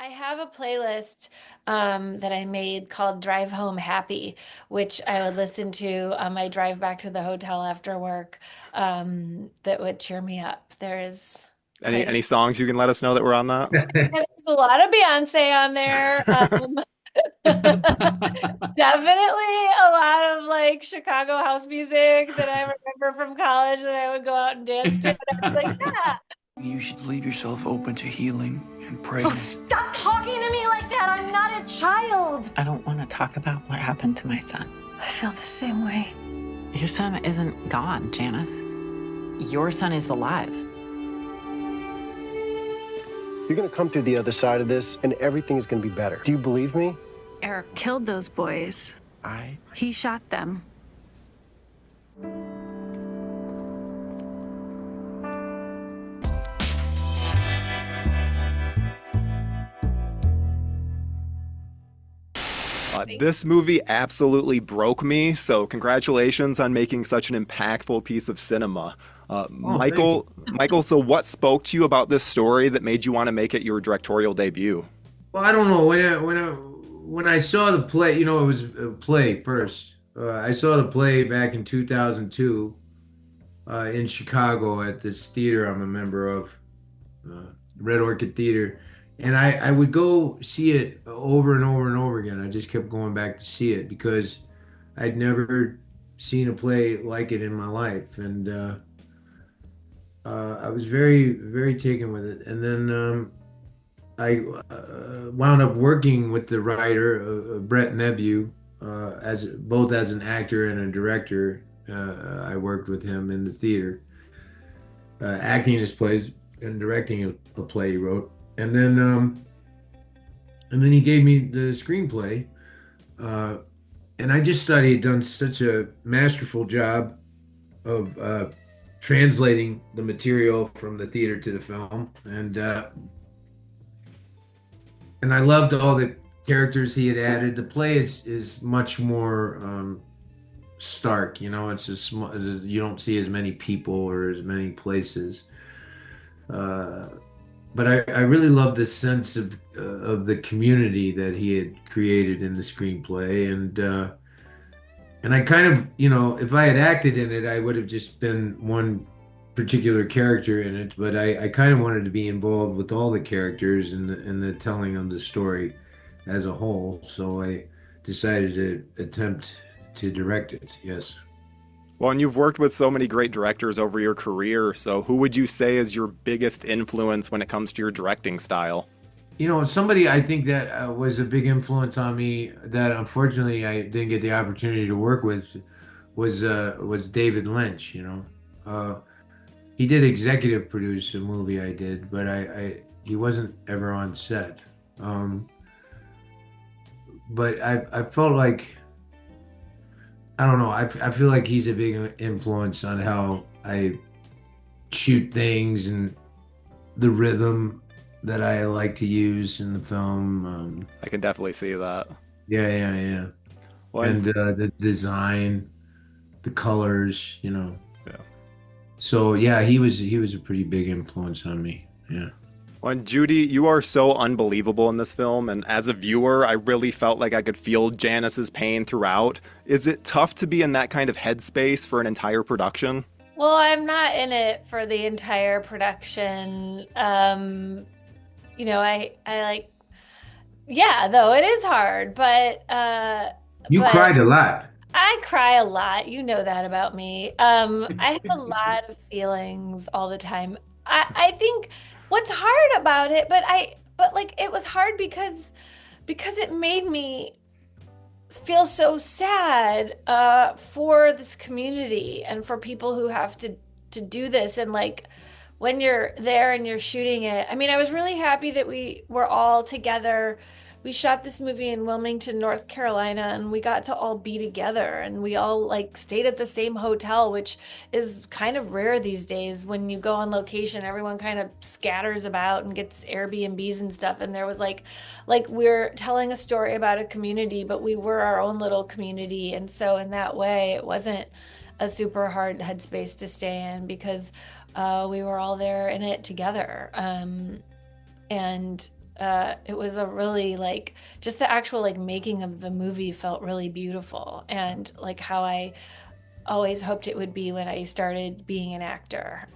I have a playlist that I made called Drive Home Happy, which I would listen to on my drive back to the hotel after work, that would cheer me up. There is Any quite any songs you can let us know that were on that? there's a lot of Beyonce on there. Definitely a lot of like Chicago house music that I remember from college that I would go out and dance to. And I'd be like, yeah. You should leave yourself open to healing and pray. Oh, stop talking to me like that. I'm not a child. I don't want to talk about what happened to my son. I feel the same way. Your son isn't gone, Janice. Your son is alive. You're gonna come through the other side of this, and everything is gonna be better. Do you believe me? Eric killed those boys. He shot them. This movie absolutely broke me, so congratulations on making such an impactful piece of cinema. Michael, so what spoke to you about this story that made you want to make it your directorial debut? Well, I don't know. When I saw the play, it was a play first. I saw the play back in 2002 in Chicago at this theater I'm a member of, Red Orchid Theater. And I would go see it over and over and over again. I just kept going back to see it because I'd never seen a play like it in my life. And I was very, very taken with it. And then I wound up working with the writer, Brett Nebu, both as an actor and a director. I worked with him in the theater, acting his plays and directing a play he wrote. And then he gave me the screenplay, and I just thought he had done such a masterful job of translating the material from the theater to the film, and I loved all the characters he had added. The play is much more stark, It's just you don't see as many people or as many places. But I really love the sense of the community that he had created in the screenplay, and I kind of, if I had acted in it, I would have just been one particular character in it. But I kind of wanted to be involved with all the characters in the telling of the story as a whole. So I decided to attempt to direct it. Yes. Well, and you've worked with so many great directors over your career, so who would you say is your biggest influence when it comes to your directing style? Somebody I think that was a big influence on me that unfortunately I didn't get the opportunity to work with was David Lynch. He did executive produce a movie I did, but he wasn't ever on set. But I felt like, I don't know. I feel like he's a big influence on how I shoot things and the rhythm that I like to use in the film. I can definitely see that. Yeah. Well, And the design, the colors. yeah. So yeah, he was a pretty big influence on me. Yeah. Well, and Judy, you are so unbelievable in this film, and as a viewer, I really felt like I could feel Janice's pain throughout. Is it tough to be in that kind of headspace for an entire production? Well, I'm not in it for the entire production. I like, yeah, though it is hard, You but cried a lot. I cry a lot. You know that about me. I have a lot of feelings all the time. I think what's hard about it, but like it was hard because it made me feel so sad for this community and for people who have to do this. And like when you're there and you're shooting it, I mean, I was really happy that we were all together. We shot this movie in Wilmington, North Carolina, and we got to all be together, and we all like stayed at the same hotel, which is kind of rare these days. When you go on location, everyone kind of scatters about and gets Airbnbs and stuff. And there was like we're telling a story about a community, but we were our own little community. And so in that way, it wasn't a super hard headspace to stay in because we were all there in it together. And it was a really like just the actual like making of the movie felt really beautiful, and like how I always hoped it would be when I started being an actor.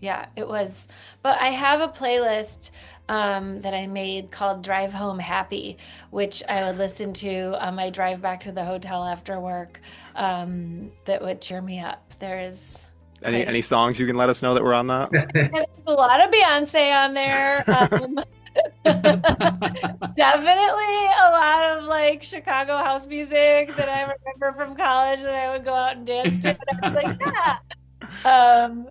Yeah, it was. But I have a playlist that I made called Drive Home Happy, which I would listen to on my drive back to the hotel after work, that would cheer me up. Any songs you can let us know that were on that? There's a lot of Beyonce on there. Definitely a lot of like Chicago house music that I remember from college that I would go out and dance to. And I was like, yeah.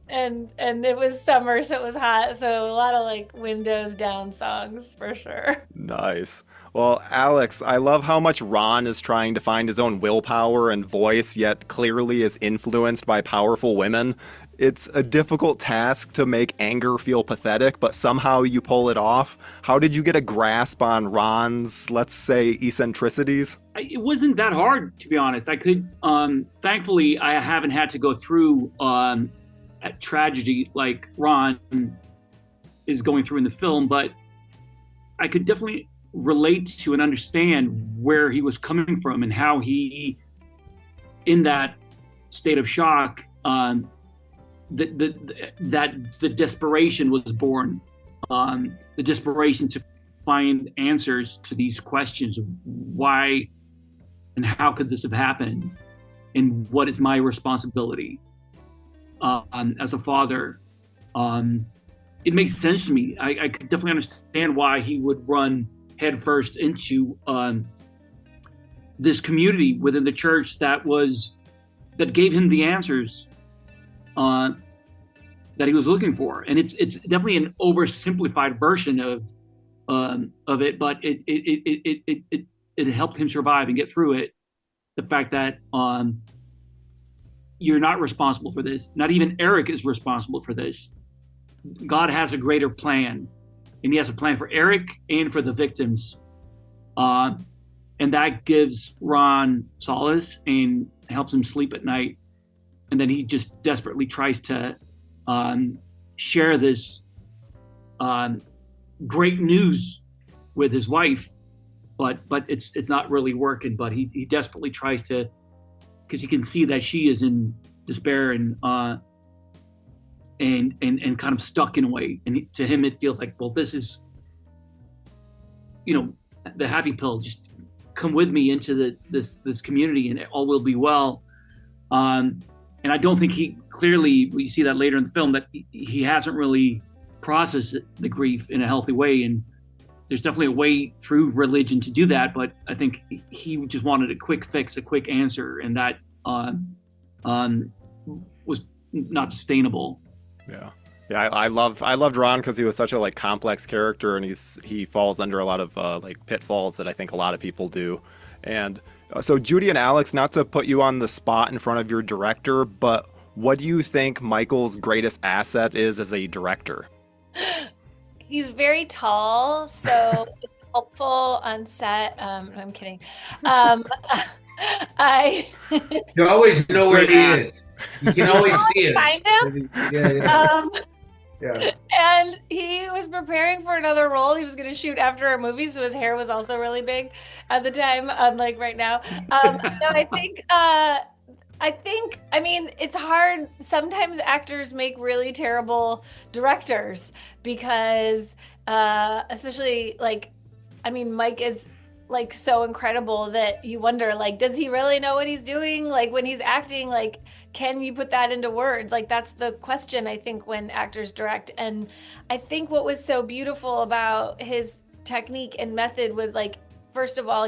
And it was summer, so it was hot. So a lot of like windows down songs for sure. Nice. Well, Alex, I love how much Ron is trying to find his own willpower and voice, yet clearly is influenced by powerful women. It's a difficult task to make anger feel pathetic, but somehow you pull it off. How did you get a grasp on Ron's, let's say, eccentricities? It wasn't that hard, to be honest. I could, thankfully, I haven't had to go through a tragedy like Ron is going through in the film, but I could definitely relate to and understand where he was coming from and how he, in that state of shock, the desperation was born, the desperation to find answers to these questions of why and how could this have happened, and what is my responsibility as a father. It makes sense to me. I could definitely understand why he would run headfirst into this community within the church that gave him the answers that he was looking for. And it's definitely an oversimplified version of it, but it helped him survive and get through it. The fact that you're not responsible for this. Not even Eric is responsible for this. God has a greater plan, and he has a plan for Eric and for the victims. And that gives Ron solace and helps him sleep at night. And then he just desperately tries to share this great news with his wife, but it's not really working. But he desperately tries to, because he can see that she is in despair and kind of stuck in a way. And to him, it feels like, well, this is, the happy pill. Just come with me into this community, and all will be well. And I don't think we see that later in the film, that he hasn't really processed the grief in a healthy way. And there's definitely a way through religion to do that. But I think he just wanted a quick fix, a quick answer. And that was not sustainable. Yeah. Yeah, I loved Ron because he was such a like complex character, and he falls under a lot of like pitfalls that I think a lot of people do. And so Judy and Alex, not to put you on the spot in front of your director, but what do you think Michael's greatest asset is as a director? He's very tall, so it's helpful on set. No, I'm kidding. You always know where he is. You can always see it. Find him. Yeah. Yeah. And he was preparing for another role. He was going to shoot after a movie, so his hair was also really big at the time, unlike right now. No, I mean, it's hard. Sometimes actors make really terrible directors because, especially Mike is like so incredible that you wonder, like, does he really know what he's doing? Like when he's acting, like, can you put that into words? Like that's the question, I think, when actors direct. And I think what was so beautiful about his technique and method was, like, first of all,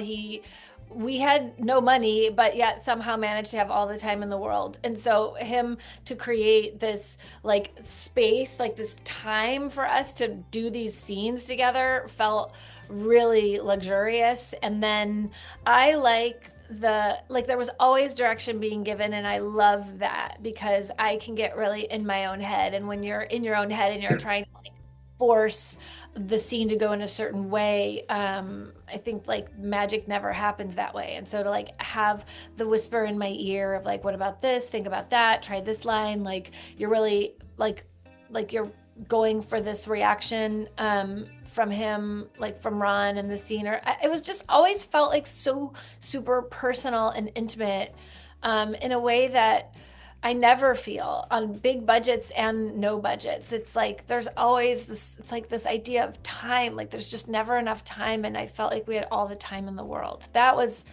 we had no money, but yet somehow managed to have all the time in the world. And so him to create this like space, like this time for us to do these scenes together felt really luxurious. And then I there was always direction being given, and I love that because I can get really in my own head. And when you're in your own head and you're trying to like force the scene to go in a certain way, I think like magic never happens that way. And so to like have the whisper in my ear of like, what about this? Think about that. Try this line. Like you're really like you're going for this reaction from him, like from Ron and the scene, or it was just always felt like so super personal and intimate in a way that I never feel on big budgets and no budgets. It's like there's always this, it's like this idea of time, like there's just never enough time, and I felt like we had all the time in the world. That was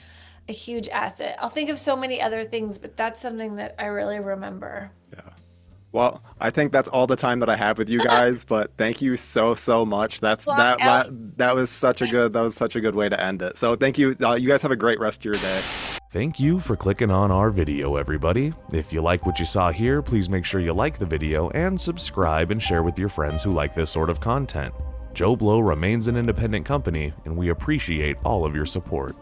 a huge asset. I'll think of so many other things, but that's something that I really remember. Yeah. Well, I think that's all the time that I have with you guys, but thank you so much. That was such a good way to end it. So thank you. You guys have a great rest of your day. Thank you for clicking on our video, everybody. If you like what you saw here, please make sure you like the video and subscribe and share with your friends who like this sort of content. JoBlo remains an independent company, and we appreciate all of your support.